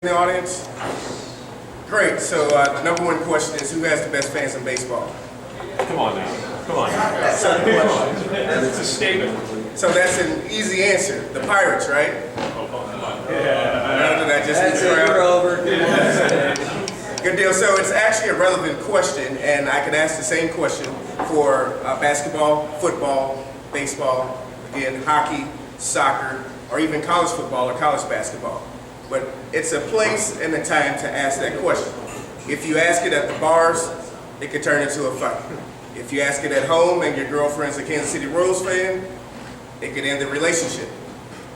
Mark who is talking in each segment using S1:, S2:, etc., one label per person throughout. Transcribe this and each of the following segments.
S1: In the audience? Great. So the number one question is, who has the best fans in baseball?
S2: Come on now. Come on.
S1: It's
S2: a statement.
S1: So that's an easy answer. The Pirates, right?
S2: Oh, come on.
S1: No, did I just
S3: That's it, we're over.
S1: Good deal. So it's actually a relevant question, and I could ask the same question for basketball, football, baseball, again, hockey, soccer, or even college football or college basketball. But it's a place and a time to ask that question. If you ask it at the bars, it could turn into a fight. If you ask it at home and your girlfriend's a Kansas City Royals fan, it could end the relationship.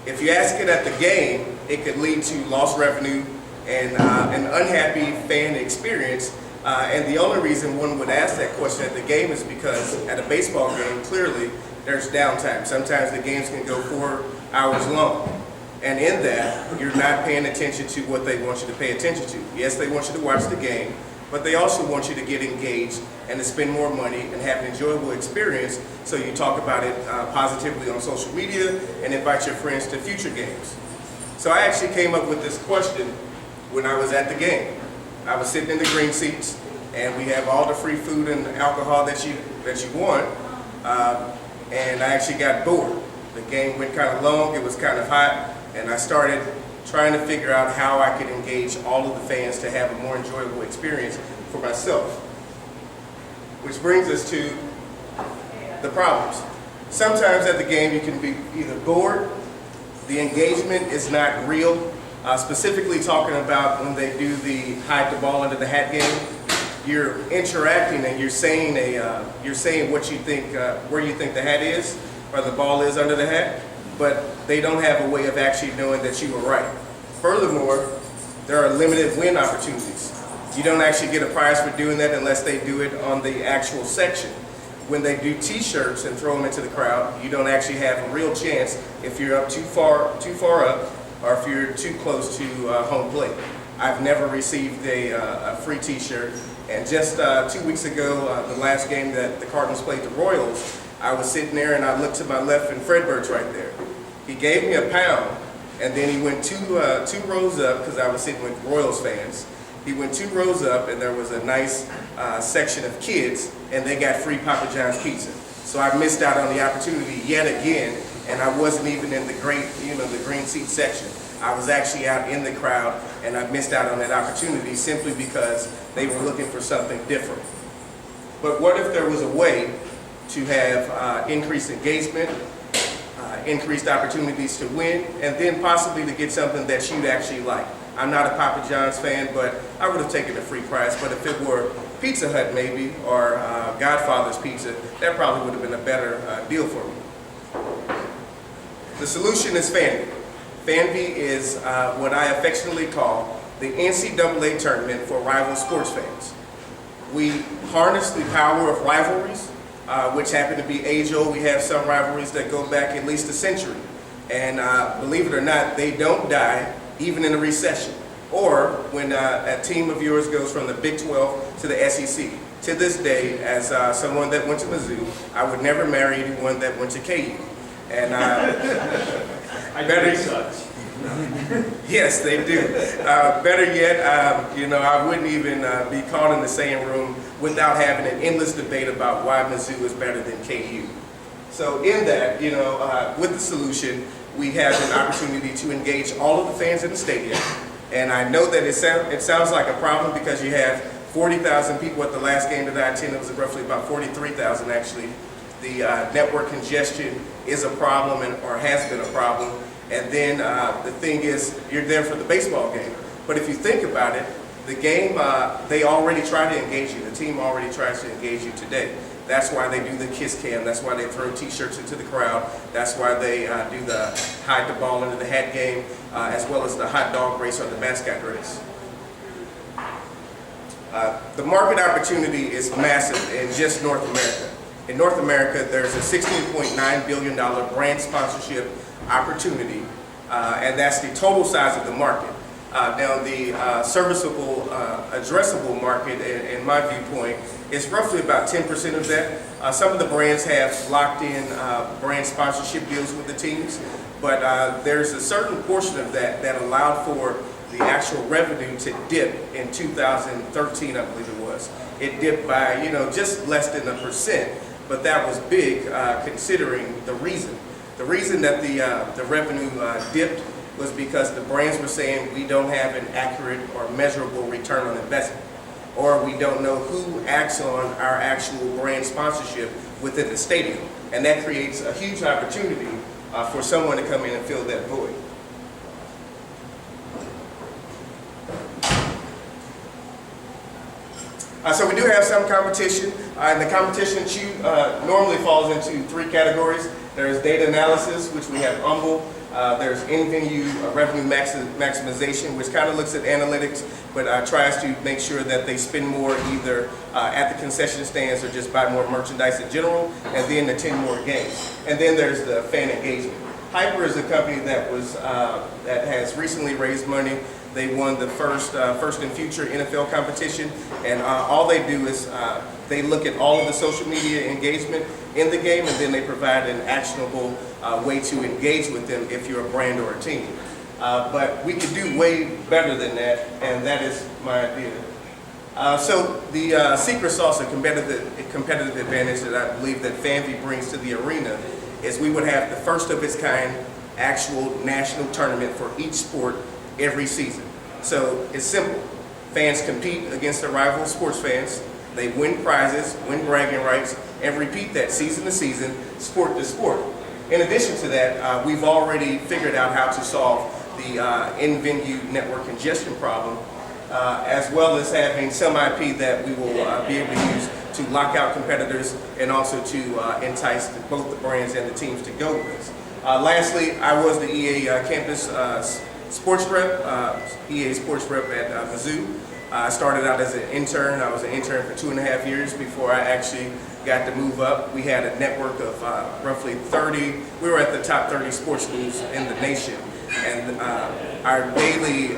S1: If you ask it at the game, it could lead to lost revenue and an unhappy fan experience. And the only reason one would ask that question at the game is because at a baseball game, clearly, there's downtime. Sometimes the games can go 4 hours long. And in that, you're not paying attention to what they want you to pay attention to. Yes, they want you to watch the game, but they also want you to get engaged and to spend more money and have an enjoyable experience, so you talk about it positively on social media and invite your friends to future games. So I actually came up with this question when I was at the game. I was sitting in the green seats, and we have all the free food and alcohol that you want, and I actually got bored. The game went kind of long, it was kind of hot, and I started trying to figure out how I could engage all of the fans to have a more enjoyable experience for myself. Which brings us to the problems. Sometimes at the game you can be either bored, the engagement is not real, specifically talking about when they do the hide the ball under the hat game. You're interacting and you're saying what you think, where you think the hat is, or the ball is under the hat, but they don't have a way of actually knowing that you were right. Furthermore, there are limited win opportunities. You don't actually get a prize for doing that unless they do it on the actual section. When they do t-shirts and throw them into the crowd, you don't actually have a real chance if you're up too far up, or if you're too close to home plate. I've never received a free t-shirt, and just 2 weeks ago, the last game that the Cardinals played the Royals, I was sitting there and I looked to my left and Fred Bird's right there. He gave me £1, and then he went two rows up, because I was sitting with Royals fans. He went 2 rows up, and there was a nice section of kids, and they got free Papa John's pizza. So I missed out on the opportunity yet again, and I wasn't even in the the green seat section. I was actually out in the crowd, and I missed out on that opportunity simply because they were looking for something different. But what if there was a way to have increased engagement, increased opportunities to win, and then possibly to get something that you'd actually like? I'm not a Papa John's fan, but I would have taken a free prize. But if it were Pizza Hut maybe, or Godfather's Pizza, that probably would have been a better deal for me. The solution is Fanvie. Fanvie is what I affectionately call the NCAA tournament for rival sports fans. We harness the power of rivalries, which happen to be age-old. We have some rivalries that go back at least a century. And believe it or not, they don't die even in a recession, or when a team of yours goes from the Big 12 to the SEC. To this day, as someone that went to Mizzou, I would never marry anyone that went to KU. And yes, they do. Better yet, I wouldn't even be caught in the same room without having an endless debate about why Mizzou is better than KU. So in that, with the solution, we have an opportunity to engage all of the fans in the stadium. And I know that it sounds like a problem, because you have 40,000 people at the last game that I attended. It was roughly about 43,000 actually. The network congestion is a problem, or has been a problem. And then the thing is, you're there for the baseball game. But if you think about it, the game, they already try to engage you. The team already tries to engage you today. That's why they do the kiss cam. That's why they throw t-shirts into the crowd. That's why they do the hide the ball under the hat game, as well as the hot dog race or the mascot race. The market opportunity is massive in just North America. In North America, there's a $16.9 billion brand sponsorship opportunity, and that's the total size of the market. Now, the serviceable, addressable market, in my viewpoint, is roughly about 10% of that. Some of the brands have locked in brand sponsorship deals with the teams, but there's a certain portion of that that allowed for the actual revenue to dip in 2013, I believe it was. It dipped by, just less than 1%, but that was big considering the reason. The reason that the revenue dipped was because the brands were saying we don't have an accurate or measurable return on investment, or we don't know who acts on our actual brand sponsorship within the stadium. And that creates a huge opportunity for someone to come in and fill that void. So we do have some competition, and the competition normally falls into 3 categories. There's data analysis, which we have Humble. There's in-venue revenue maximization, which kind of looks at analytics, but tries to make sure that they spend more either at the concession stands or just buy more merchandise in general, and then attend more games. And then there's the fan engagement. Hyper is a company that has recently raised money. They won the first and future NFL competition, and all they do is they look at all of the social media engagement in the game, and then they provide an actionable way to engage with them if you're a brand or a team. But we can do way better than that, and that is my idea. So the secret sauce and competitive advantage that I believe that Fanvie brings to the arena is we would have the first of its kind actual national tournament for each sport every season. So it's simple. Fans compete against their rival sports fans. They win prizes, win bragging rights, and repeat that season to season, sport to sport. In addition to that, we've already figured out how to solve the in-venue network congestion problem, as well as having some IP that we will be able to use to lock out competitors and also to entice both the brands and the teams to go with us. Lastly, I was the EA campus sports rep, EA sports rep at Mizzou. I started out as an intern. I was an intern for 2.5 years before I actually got to move up. We had a network of roughly 30, we were at the top 30 sports schools in the nation. And our daily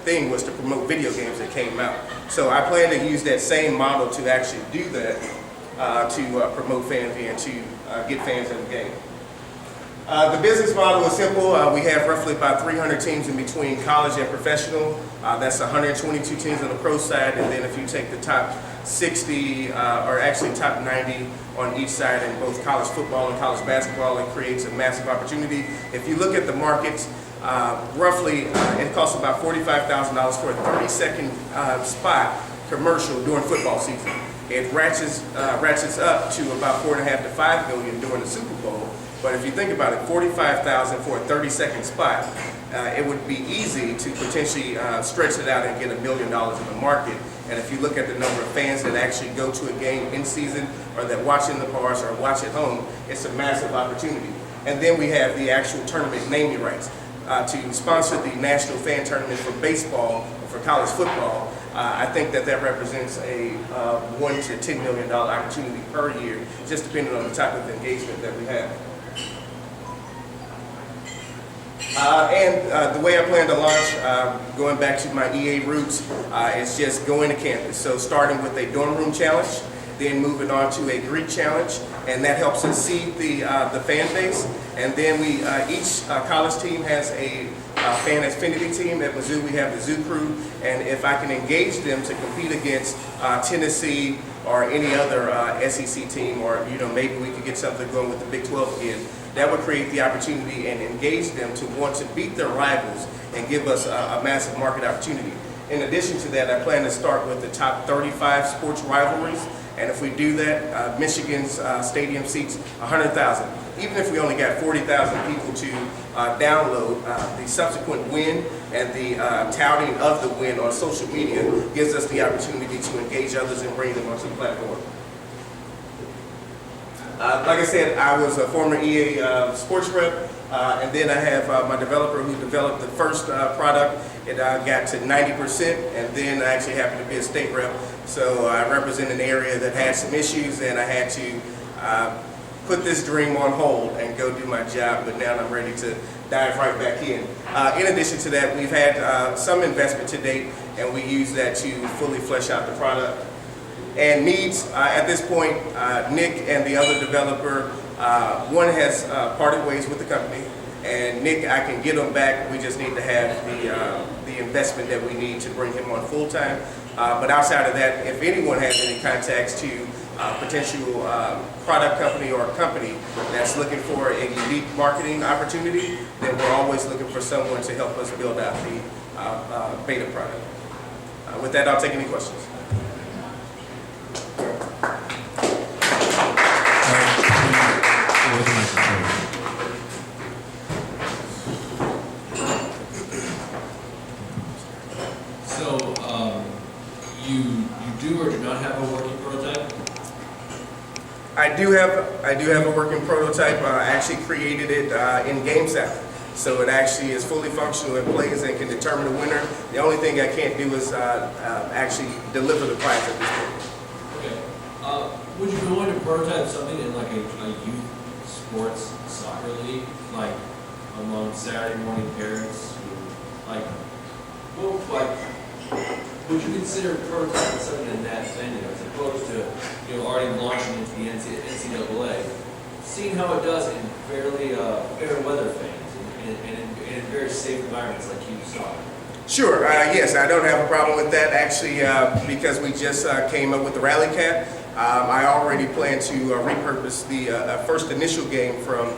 S1: thing was to promote video games that came out. So I plan to use that same model to actually do that, to promote Fanvie and to get fans in the game. The business model is simple. We have roughly about 300 teams in between college and professional. That's 122 teams on the pro side, and then if you take the top 60, or actually top 90 on each side in both college football and college basketball, it creates a massive opportunity. If you look at the markets, roughly it costs about $45,000 for a 30-second spot commercial during football season. It ratchets up to about $4.5 to $5 million during the Super Bowl. But if you think about it, $45,000 for a 30-second spot, it would be easy to potentially stretch it out and get $1 million in the market. And if you look at the number of fans that actually go to a game in season, or that watch in the bars or watch at home, it's a massive opportunity. And then we have the actual tournament naming rights. To sponsor the national fan tournament for baseball or for college football, I think that represents a $1 to $10 million opportunity per year, just depending on the type of engagement that we have. And the way I plan to launch, going back to my EA roots, is just going to campus. So starting with a dorm room challenge, then moving on to a Greek challenge, and that helps us seed the fan base. And then each college team has a fan affinity team. At Mizzou, we have the Zoo Crew, and if I can engage them to compete against Tennessee or any other SEC team, or maybe we could get something going with the Big 12 again, that would create the opportunity and engage them to want to beat their rivals and give us a massive market opportunity. In addition to that, I plan to start with the top 35 sports rivalries. And if we do that, Michigan's stadium seats 100,000. Even if we only got 40,000 people to download, the subsequent win and the touting of the win on social media gives us the opportunity to engage others and bring them onto the platform. Like I said, I was a former EA sports rep, and then I have my developer who developed the first product. It got to 90%, and then I actually happened to be a state rep. So I represent an area that had some issues, and I had to put this dream on hold and go do my job, but now I'm ready to dive right back in. In addition to that, we've had some investment to date, and we use that to fully flesh out the product. And needs, at this point, Nick and the other developer, one has parted ways with the company, and Nick, I can get him back. We just need to have the the investment that we need to bring him on full time. But outside of that, if anyone has any contacts to potential product company or company that's looking for a unique marketing opportunity, then we're always looking for someone to help us build out the beta product. With that, I'll take any questions.
S3: So, you do or do not have a working prototype?
S1: I do have a working prototype. I actually created it in GameSap. So it actually is fully functional and plays and can determine the winner. The only thing I can't do is actually deliver the prize at this point.
S3: Okay. Would you be willing to prototype something in like a youth sports soccer league, like among Saturday morning parents who, would you consider prototyping something in that venue as opposed to, already launching into the NCAA, seeing how it does in fairly fair weather fans and in very safe environments like you saw?
S1: Sure, yes, I don't have a problem with that. Actually, because we just came up with the Rally Cat, I already plan to repurpose the first initial game from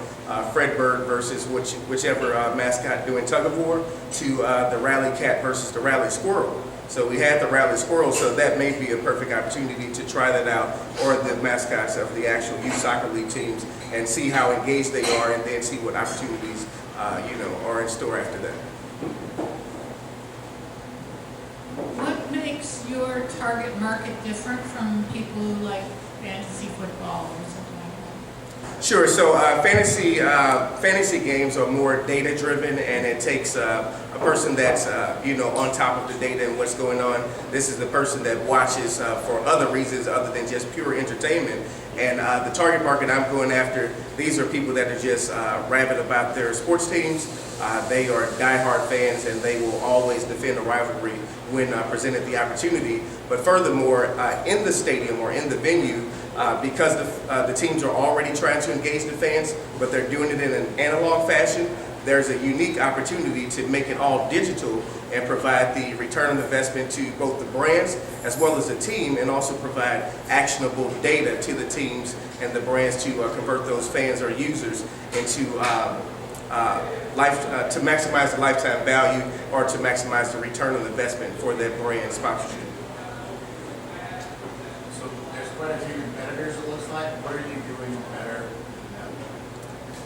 S1: Fred Bird versus whichever mascot doing tug of war to the Rally Cat versus the Rally Squirrel. So we had the Rally Squirrel, so that may be a perfect opportunity to try that out, or the mascots of the actual youth soccer league teams, and see how engaged they are, and then see what opportunities are in store after that.
S4: What makes your target market different from people who like fantasy football or something like that?
S1: Sure. So fantasy games are more data driven, and it takes a person that's on top of the data and what's going on. This is the person that watches for other reasons other than just pure entertainment. And the target market I'm going after, these are people that are just rabid about their sports teams. They are diehard fans, and they will always defend a rivalry when presented the opportunity. But furthermore, in the stadium or in the venue, because the teams are already trying to engage the fans, but they're doing it in an analog fashion, there's a unique opportunity to make it all digital and provide the return on investment to both the brands as well as the team, and also provide actionable data to the teams and the brands to convert those fans or users into to maximize the lifetime value or to maximize the return on investment for that brand sponsorship.
S5: So there's quite a few competitors, it looks like. What are you doing better than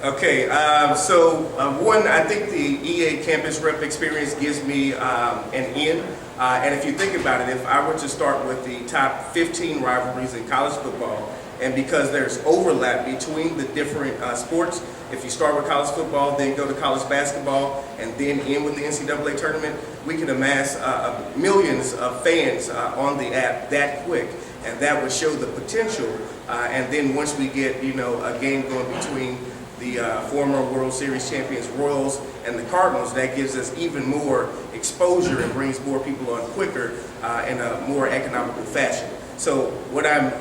S5: them?
S1: Okay, one, I think the EA Campus Rep experience gives me an in. And if you think about it, if I were to start with the top 15 rivalries in college football, and because there's overlap between the different sports, if you start with college football, then go to college basketball, and then end with the NCAA tournament, we can amass millions of fans on the app that quick. And that would show the potential. And then once we get, a game going between the former World Series champions Royals and the Cardinals, that gives us even more exposure and brings more people on quicker in a more economical fashion. So what I'm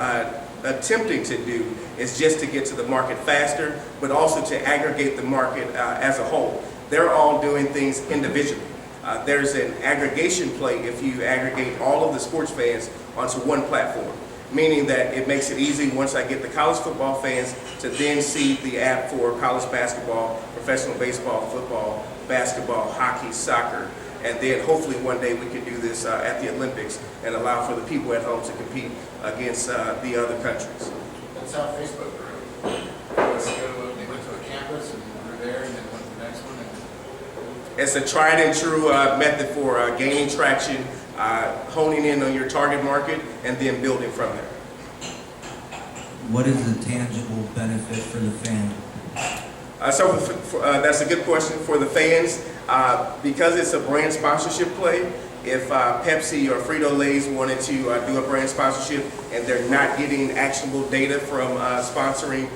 S1: attempting to do is just to get to the market faster, but also to aggregate the market as a whole. They're all doing things individually. There's an aggregation play if you aggregate all of the sports fans onto one platform, meaning that it makes it easy once I get the college football fans to then see the app for college basketball, professional baseball, football, basketball, hockey, soccer, and then hopefully one day we can do this at the Olympics and allow for the people at home to compete against the other countries.
S5: That's how Facebook grew. They went to a campus and grew there, and then went to the next one.
S1: It's a tried and true method for gaining traction, honing in on your target market, and then building from there.
S6: What is the tangible benefit for the fan?
S1: That's a good question for the fans. Because it's a brand sponsorship play, if Pepsi or Frito-Lay's wanted to do a brand sponsorship and they're not getting actionable data from sponsoring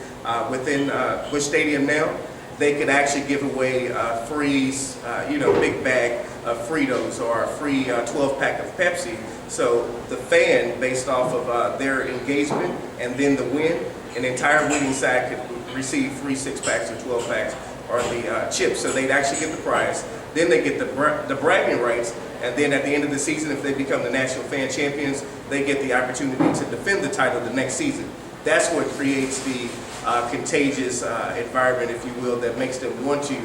S1: within Busch Stadium now, they could actually give away a free, big bag of Fritos or a free 12-pack of Pepsi. So the fan, based off of their engagement and then the win, an entire winning side could receive free 6-packs or 12-packs or the chips. So they'd actually get the prize. Then they get the bragging rights, and then at the end of the season, if they become the national fan champions, they get the opportunity to defend the title the next season. That's what creates the contagious environment, if you will, that makes them want to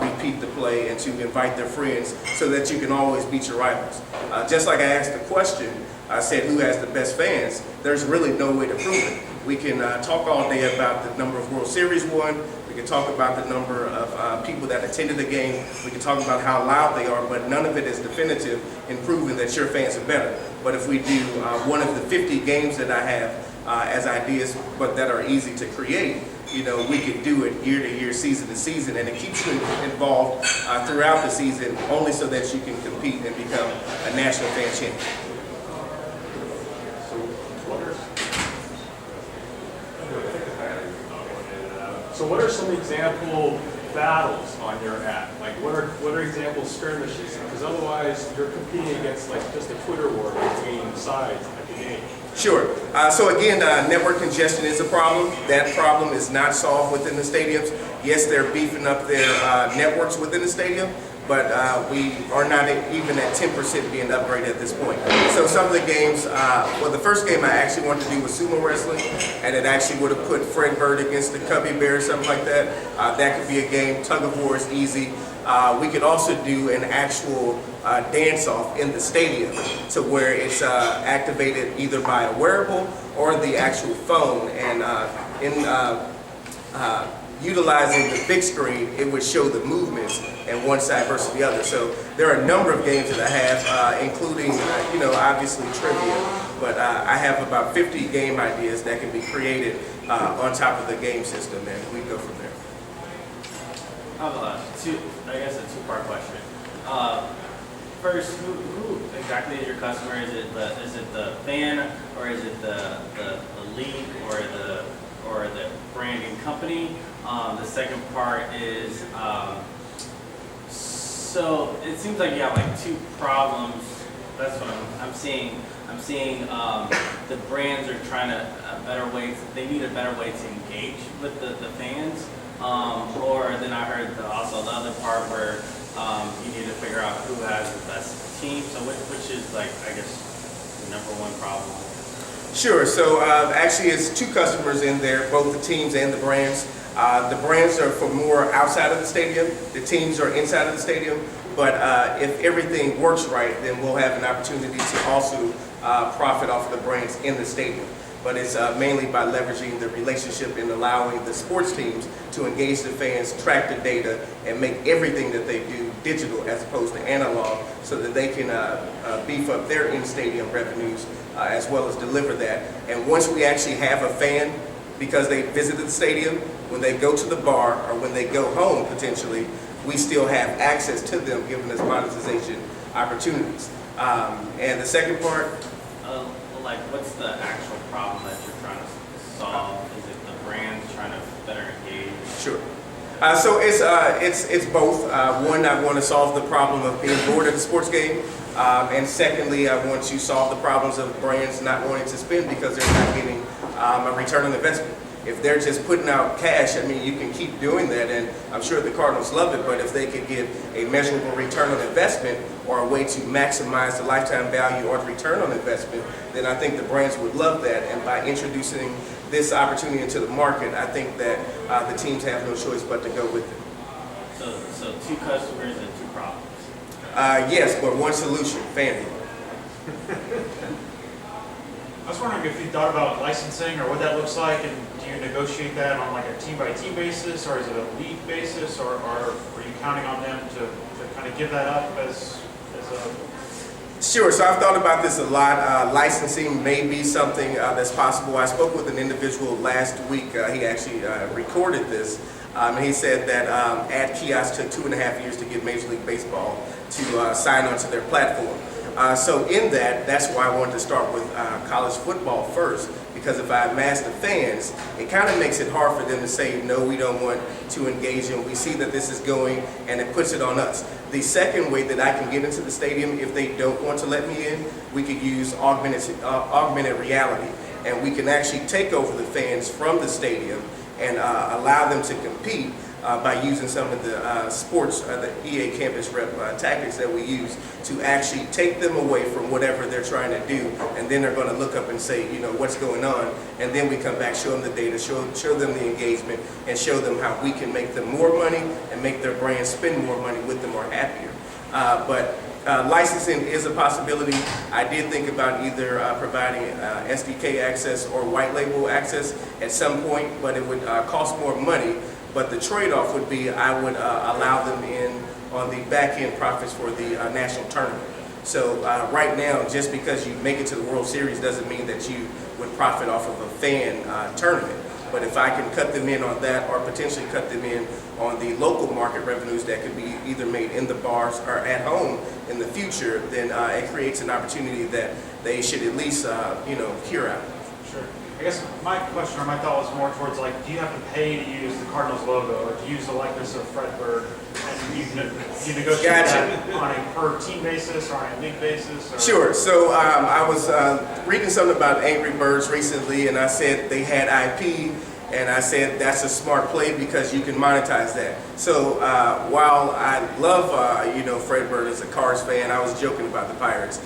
S1: repeat the play and to invite their friends so that you can always beat your rivals. Just like I asked the question, I said who has the best fans, there's really no way to prove it. We can talk all day about the number of World Series won, we can talk about the number of people that attended the game, we can talk about how loud they are, but none of it is definitive in proving that your fans are better. But if we do one of the 50 games that I have as ideas, but that are easy to create, you know, we could do it year to year, season to season, and it keeps you involved throughout the season, only so that you can compete and become a national fan champion.
S2: So what are some example battles on your app? Like what are example skirmishes? Because otherwise you're competing against like just a Twitter war between sides at the game.
S1: Sure. So again, network congestion is a problem. That problem is not solved within the stadiums. Yes, they're beefing up their networks within the stadium, but we are not even at 10% being upgraded at this point. So some of the games, well, the first game I actually wanted to do was sumo wrestling, and it actually would have put Fred Bird against the Cubby Bear or something like that. That could be a game. Tug of war is easy. We could also do an actual dance-off in the stadium, to where it's activated either by a wearable or the actual phone, and utilizing the big screen, it would show the movements and one side versus the other. So there are a number of games that I have, including, you know, obviously trivia, but I have about 50 game ideas that can be created on top of the game system, and we go from there.
S7: I have a two-part question. First, who exactly is your customer? Is it the fan, or is it the league, or the branding company? The second part is, so it seems like you have like two problems. That's what I'm seeing. I'm seeing the brands are trying they need a better way to engage with the fans. Or then I heard also the other part where you need to figure out who has the best team. So which is like, I guess, the number one problem?
S1: Sure. So actually, it's two customers in there, both the teams and the brands. The brands are for more outside of the stadium. The teams are inside of the stadium. But if everything works right, then we'll have an opportunity to also profit off of the brands in the stadium. But it's mainly by leveraging the relationship and allowing the sports teams to engage the fans, track the data, and make everything that they do digital as opposed to analog, so that they can beef up their in-stadium revenues as well as deliver that. And once we actually have a fan, because they visited the stadium, when they go to the bar or when they go home potentially, we still have access to them, giving us monetization opportunities. And the second part?
S7: Like, what's the actual problem that you're trying to solve? Is it the brands trying to better engage?
S1: Sure. So it's both. One, I want to solve the problem of being bored at the sports game, and secondly, I want to solve the problems of brands not wanting to spend because they're not getting a return on investment. If they're just putting out cash, I mean, you can keep doing that, and I'm sure the Cardinals love it, but if they could give a measurable return on investment or a way to maximize the lifetime value or the return on investment, then I think the brands would love that. And by introducing this opportunity into the market, I think that the teams have no choice but to go with it.
S7: So two customers and two problems.
S1: Yes, but one solution, Fanvie.
S8: I was wondering if you thought about licensing or what that looks like, and do you negotiate that on like a team-by-team basis, or is it a league basis, or are you counting on them to kind of give that up as a...
S1: Sure, so I've thought about this a lot. Licensing may be something that's possible. I spoke with an individual last week. He actually recorded this. He said that ad kiosks took 2.5 years to get Major League Baseball to sign onto their platform. So in that's why I wanted to start with college football first, because if I amass the fans, it kind of makes it hard for them to say, no, we don't want to engage them. We see that this is going, and it puts it on us. The second way that I can get into the stadium, if they don't want to let me in, we could use augmented reality, and we can actually take over the fans from the stadium and allow them to compete, by using some of the sports, the EA Campus Rep tactics that we use to actually take them away from whatever they're trying to do, and then they're going to look up and say, you know, what's going on, and then we come back, show them the data, show them the engagement, and show them how we can make them more money and make their brand spend more money with them or happier. But licensing is a possibility. I did think about either providing SDK access or white label access at some point, but it would cost more money. But the trade-off would be I would allow them in on the back-end profits for the national tournament. So right now, just because you make it to the World Series doesn't mean that you would profit off of a fan tournament. But if I can cut them in on that, or potentially cut them in on the local market revenues that could be either made in the bars or at home in the future, then it creates an opportunity that they should at least, you know, hear out.
S8: Sure. I guess my question or my thought was more towards like, do you have to pay to use the Cardinals logo or to use the likeness of Fred Bird? And you negotiate that on a per team basis or on a league basis? Or?
S1: Sure. So I was reading something about Angry Birds recently, and I said they had IP, and I said that's a smart play because you can monetize that. So while I love, you know, Fred Bird as a Cards fan, I was joking about the Pirates.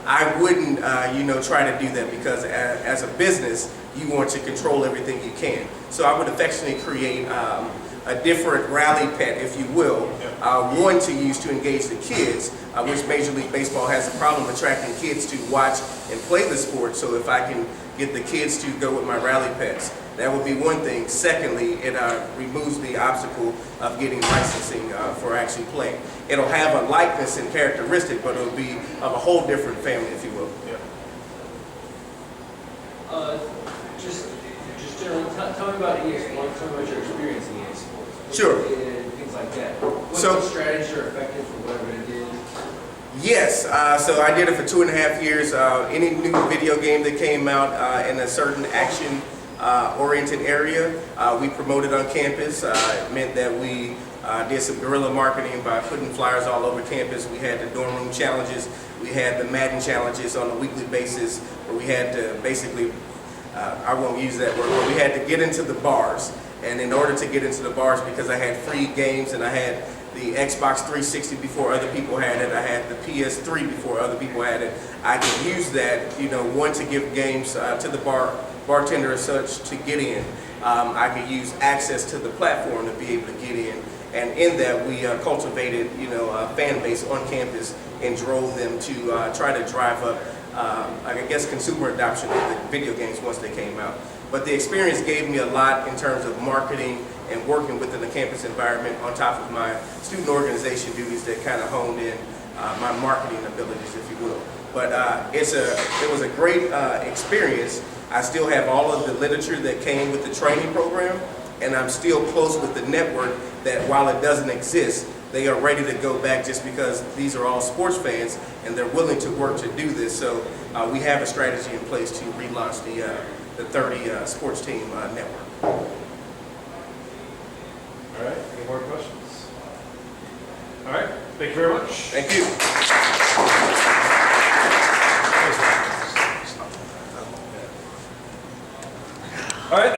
S1: I wouldn't, you know, try to do that because as a business, you want to control everything you can. So I would affectionately create a different rally pet, if you will, one to use to engage the kids, which Major League Baseball has a problem attracting kids to watch and play the sport. So if I can get the kids to go with my rally pets, that would be one thing. Secondly, it removes the obstacle of getting licensing for actually playing. It'll have a likeness and characteristic, but it'll be of a whole different family, if you will.
S3: Just generally, tell me about EA Sports, tell me about your experience in EA Sports.
S1: Sure.
S3: And things like that. What
S1: So-
S3: strategies are effective for whatever you did?
S1: Yes, so I did it for 2.5 years. Any new video game that came out in a certain action oriented area, we promoted on campus. It meant that we did some guerrilla marketing by putting flyers all over campus. We had the dorm room challenges. We had the Madden challenges on a weekly basis where we had to basically, I won't use that word, but we had to get into the bars. And in order to get into the bars, because I had free games and I had the Xbox 360 before other people had it, I had the PS3 before other people had it, I could use that, you know, one, to give games to the bartender as such to get in. I could use access to the platform to be able to get in. And in that, we cultivated, you know, a fan base on campus and drove them to try to drive up, I guess, consumer adoption of the video games once they came out. But the experience gave me a lot in terms of marketing and working within the campus environment on top of my student organization duties that kind of honed in my marketing abilities, if you will. But it was a great experience. I still have all of the literature that came with the training program, and I'm still close with the network that while it doesn't exist, they are ready to go back just because these are all sports fans and they're willing to work to do this. So we have a strategy in place to relaunch the 30 sports team network.
S2: All right, any more questions? All right, thank you very much.
S1: Thank you.